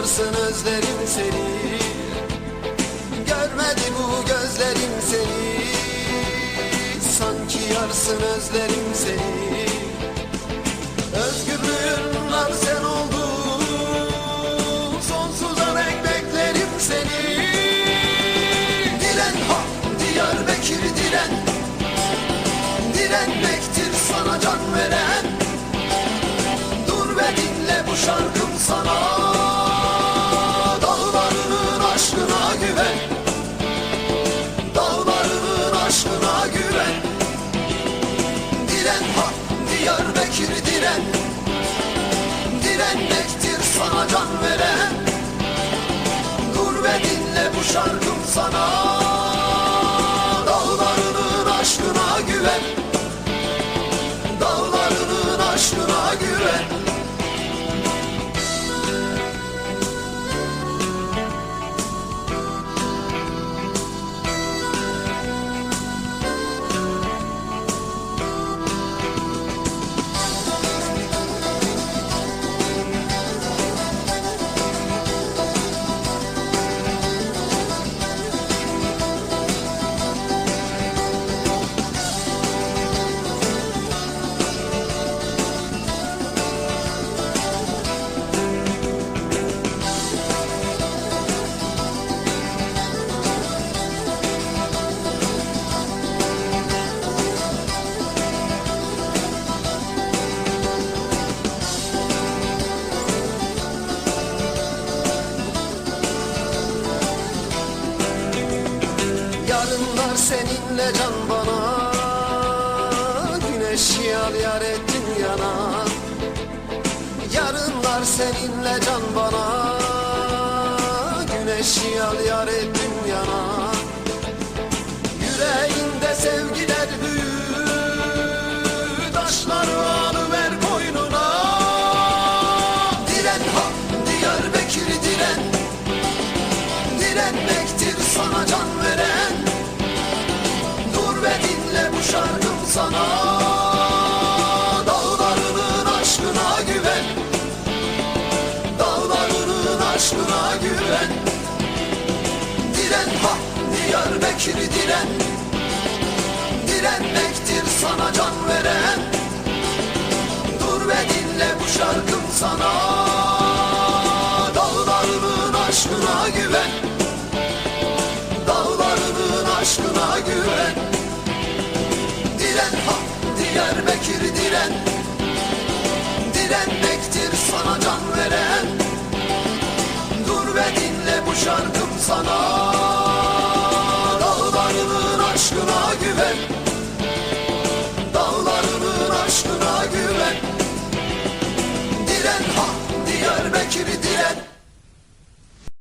yarsın özlerim seni. Görmedi bu gözlerim seni. Sanki yarsın özlerim seni. Özgürlüğün nar sen oldun. Sonsuza dek beklerim seni. Diren ha Diyarbakır diren. Direnmektir sana can veren. Dur ve dinle bu şarkım sana. Dağlarının aşkına güven. Dağlarının aşkına güven. Diren ha Diyarbakır diren. Direnmektir sana can veren. Dur ve dinle bu şarkım sana. Dağlarının aşkına güven. Dağlarının aşkına güven. Yarınlar seninle can bana. Güneş yal yar ettin yana. Yarınlar seninle can bana. Güneş yal yar ettin yana. Yüreğinde sevgiler büyü. Taşları alıver koynuna. Diren ha Diyarbakır diren. Direnmektir sana can veren. Dur ve dinle bu şarkım sana. Dağlarının aşkına güven. Dağlarının aşkına güven. Diren ha Diyarbakır diren. Direnmektir sana can veren. Dur ve dinle bu şarkım sana. Dağlarının aşkına güven. Dağlarının aşkına güven. Diren ha Diyarbakır diren. Direnmektir sana can veren. Dur ve dinle bu şarkım sana.